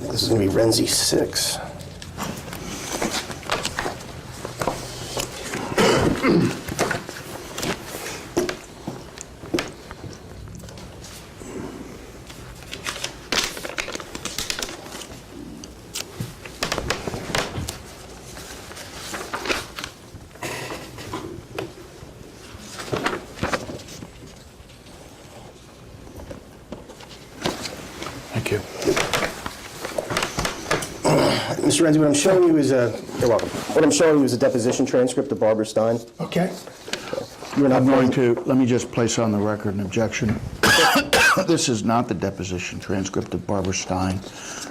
This is going to be Renzi 6. Thank you. Mr. Renzi, what I'm showing you is you're welcome. What I'm showing you is a deposition transcript of Barbara Stein. Okay. You're not I'm going to, let me just place on the record an objection. This is not the deposition transcript of Barbara Stein.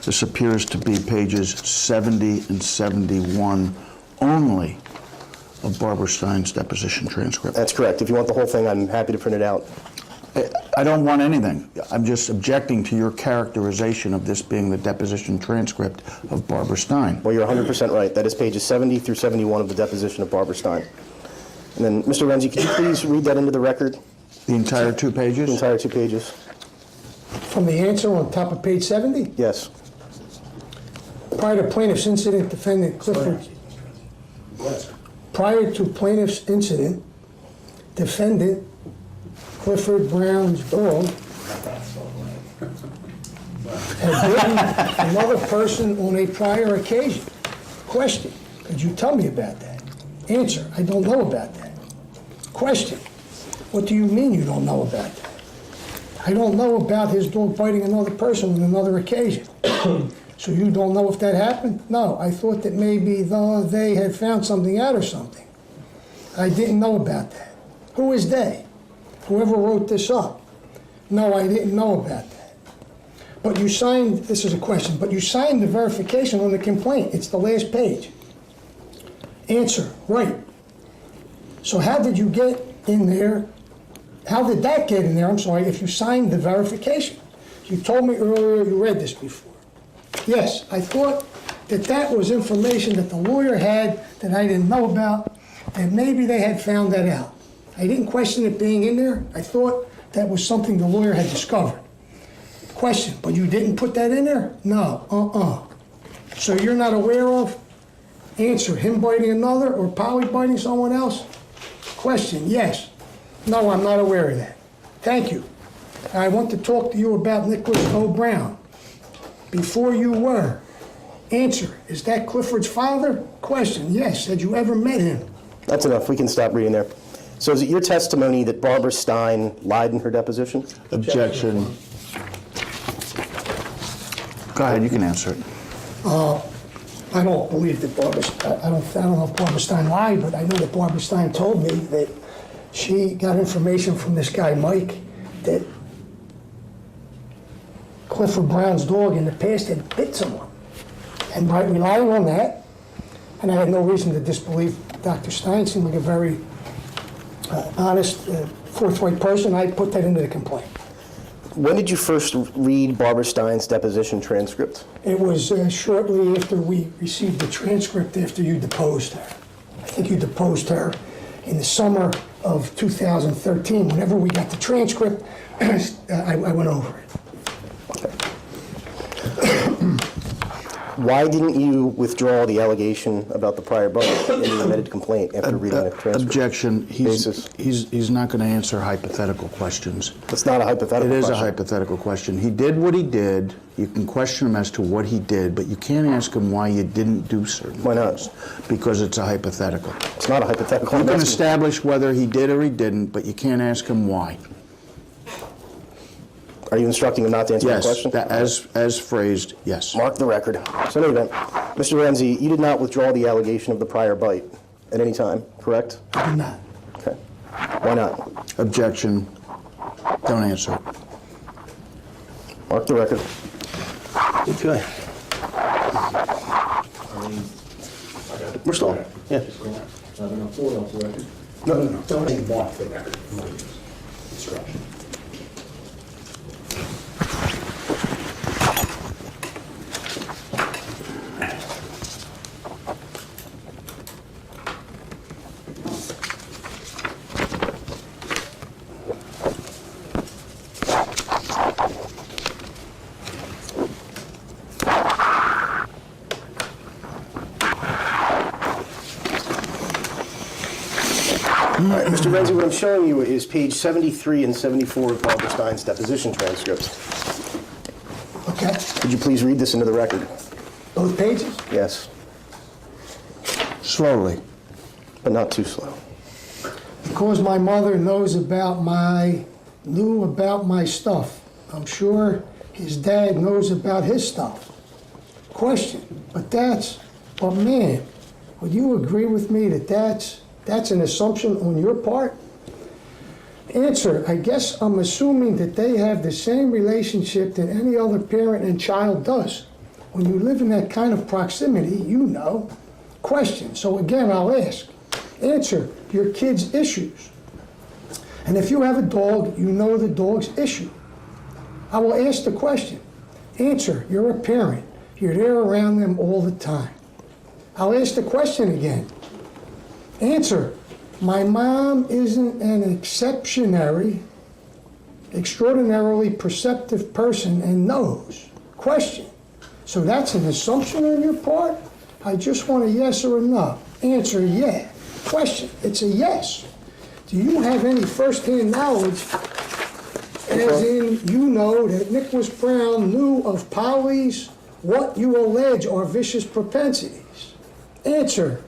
This appears to be pages 70 and 71 only of Barbara Stein's deposition transcript. That's correct. If you want the whole thing, I'm happy to print it out. I don't want anything. I'm just objecting to your characterization of this being the deposition transcript of Barbara Stein. Well, you're 100% right. That is pages 70 through 71 of the deposition of Barbara Stein. And then, Mr. Renzi, could you please read that into the record? The entire 2 pages? The entire 2 pages. From the answer on top of page 70, Yes. prior to plaintiff's incident, defendant Clifford. Prior to plaintiff's incident, defendant Clifford Brown's dog had bitten another person on a prior occasion. Question, could you tell me about that? Answer, I don't know about that. Question, what do you mean you don't know about that? I don't know about his dog biting another person on another occasion. So you don't know if that happened? No, I thought that maybe they had found something out or something. I didn't know about that. Who is they? Whoever wrote this up. No, I didn't know about that. But you signed, this is a question, but you signed the verification on the complaint. It's the last page. Answer, right. So how did you get in there? How did that get in there, I'm sorry, if you signed the verification? You told me earlier you read this before. Yes, I thought that that was information that the lawyer had that I didn't know about, and maybe they had found that out. I didn't question it being in there. I thought that was something the lawyer had discovered. Question, but you didn't put that in there? No, So you're not aware of? Answer, him biting another or Polly biting someone else? Question, yes. No, I'm not aware of that. Thank you. I want to talk to you about Nicholas O. Brown. Before you were. Answer, is that Clifford's father? Question, yes. Had you ever met him? That's enough. We can stop reading there. So is it your testimony that Barbara Stein lied in her deposition? Objection. Go ahead, you can answer it. I don't believe that I don't know if Barbara Stein lied, but I know that Barbara Stein told me that she got information from this guy, Mike, that Clifford Brown's dog in the past had bit someone. And by relying on that, and I had no reason to disbelieve Dr. Stein, seemed like a very honest, forthright person, I put that into the complaint. When did you first read Barbara Stein's deposition transcript? It was shortly after we received the transcript after you deposed her. I think you deposed her in the summer of 2013. Whenever we got the transcript, I went over it. Why didn't you withdraw the allegation about the prior bite in the amended complaint after reading the transcript? Objection. He's not going to answer hypothetical questions. It's not a hypothetical question. It is a hypothetical question. He did what he did. You can question him as to what he did, but you can't ask him why you didn't do certain Why not? things, because it's a hypothetical. It's not a hypothetical. You can establish whether he did or he didn't, but you can't ask him why. Are you instructing him not to answer the question? Yes, as phrased, yes. Mark the record. So in any event, Mr. Renzi, you did not withdraw the allegation of the prior bite at any time, correct? I did not. Okay. Why not? Objection. Don't answer it. Mark the record. Okay. We're still, yeah. No. Don't mark the record. Instruction. right, Mr. Renzi, what I'm showing you is page 73 and 74 of Barbara Stein's deposition transcripts. Okay? Could you please read this into the record? Both pages? Yes, Slowly. but not too slow. Because my mother knew about my stuff. I'm sure his dad knows about his stuff. Question, but man, would you agree with me that that's an assumption on your part? Answer, I guess I'm assuming that they have the same relationship that any other parent and child does. When you live in that kind of proximity, you know. Question, so again, I'll ask. Answer, your kid's issues. And if you have a dog, you know the dog's issue. I will ask the question. Answer, you're a parent. You're there around them all the time. I'll ask the question again. Answer, my mom isn't an extraordinarily perceptive person and knows. Question, so that's an assumption on your part? I just want a yes or a no. Answer, yeah. Question, it's a yes. Do you have any first-hand knowledge, as in you know that Nicholas Brown knew of Polly's, what you allege are vicious propensities? Answer,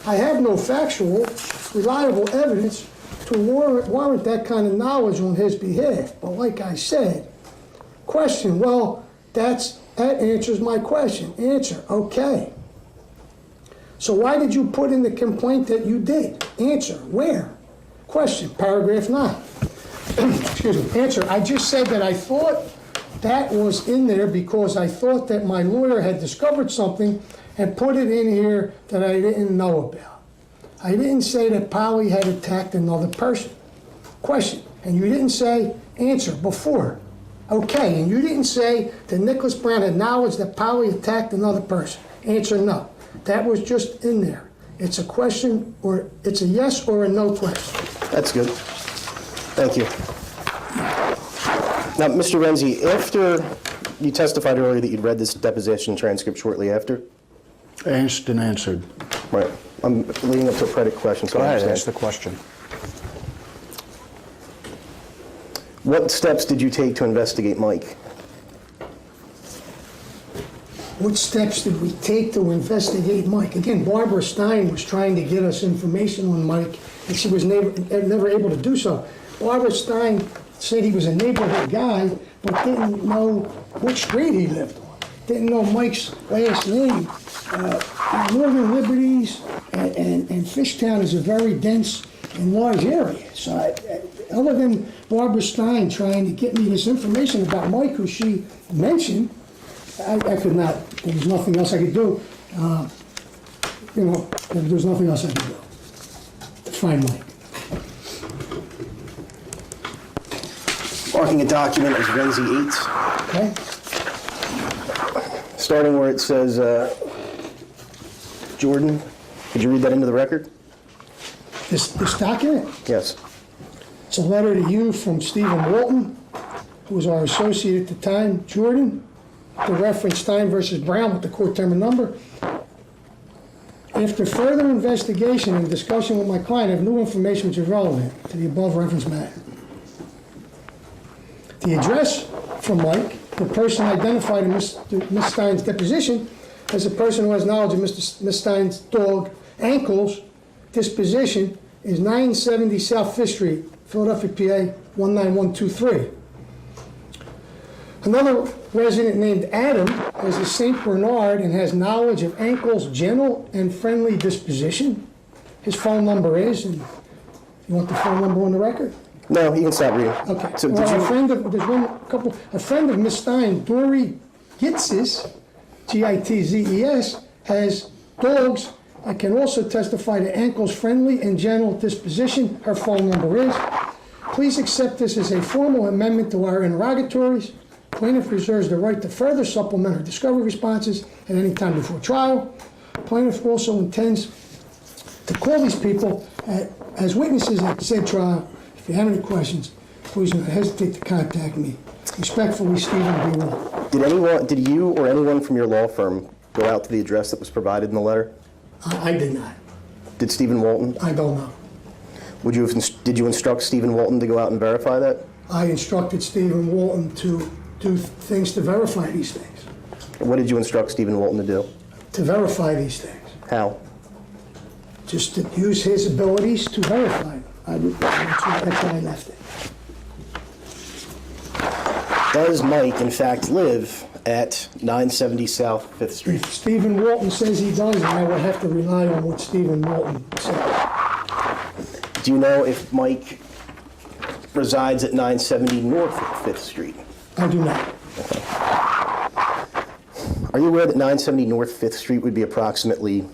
I have no factual, reliable evidence to warrant that kind of knowledge on his behalf. But like I said, question, well, that answers my question. Answer, okay. So why did you put in the complaint that you did? Answer, where? Question, paragraph 9. Excuse me. Answer, I just said that I thought that was in there because I thought that my lawyer had discovered something and put it in here that I didn't know about. I didn't say that Polly had attacked another person. Question, and you didn't say, answer, before. Okay, and you didn't say that Nicholas Brown had knowledge that Polly attacked another person. Answer, no. That was just in there. It's a question, or it's a yes or a no question. That's good. Thank you. Now, Mr. Renzi, after you testified earlier that you'd read this deposition transcript shortly after? Asked and answered. Right. I'm leading up to a predicate question, so Go I ahead, understand. ask the question. What steps did you take to investigate Mike? What steps did we take to investigate Mike? Again, Barbara Stein was trying to get us information on Mike, and she was never able to do so. Barbara Stein said he was a neighborhood guy, but didn't know which street he lived on. Didn't know Mike's last name. Northern Liberties and Fishtown is a very dense and large area. So other than Barbara Stein trying to get me this information about Mike, who she mentioned, I could not, there was nothing else I could do. There was nothing else I could do to find Mike. Marking a document as Renzi 8, Okay? starting where it says, Jordan, could you read that into the record? This document, Yes. it's a letter to you from Stephen Walton, who was our associate at the time, Jordan, to reference Stein versus Brown with the court term and number. After further investigation and discussion with my client, I have new information which is relevant to the above referenced matter. The address from Mike, the person identified in Ms. Stein's deposition as a person who has knowledge of Ms. Stein's dog, Ankle's disposition, is 970 South Fifth Street, Philadelphia, PA 19123. Another resident named Adam is a St. Bernard and has knowledge of Ankle's gentle and friendly disposition. His phone number is, and you want the phone number on the record? No, you can stop reading. Okay. So did Well, you, a friend of Miss Stein, Dory Gitzes, Gitzes, has dogs. I can also testify to Ankle's friendly and gentle disposition. Her phone number is. Please accept this as a formal amendment to our interrogatories. Plaintiff reserves the right to further supplement her discovery responses at any time before trial. Plaintiff also intends to call these people as witnesses at said trial. If you have any questions, please don't hesitate to contact me. Respectfully, Stephen B. Wall. did you or anyone from your law firm go out to the address that was provided in the letter? I did not. Did Stephen Walton? I don't know. Did you instruct Stephen Walton to go out and verify that? I instructed Stephen Walton to do things to verify these things. What did you instruct Stephen Walton to do? To verify these things. How? Just to use his abilities to verify them. That's why I left it. Does Mike, in fact, live at 970 South 5th Street? If Stephen Walton says he does, then I would have to rely on what Stephen Walton said. Do you know if Mike resides at 970 North 5th Street? I do not. Are you aware that 970 North 5th Street would be approximately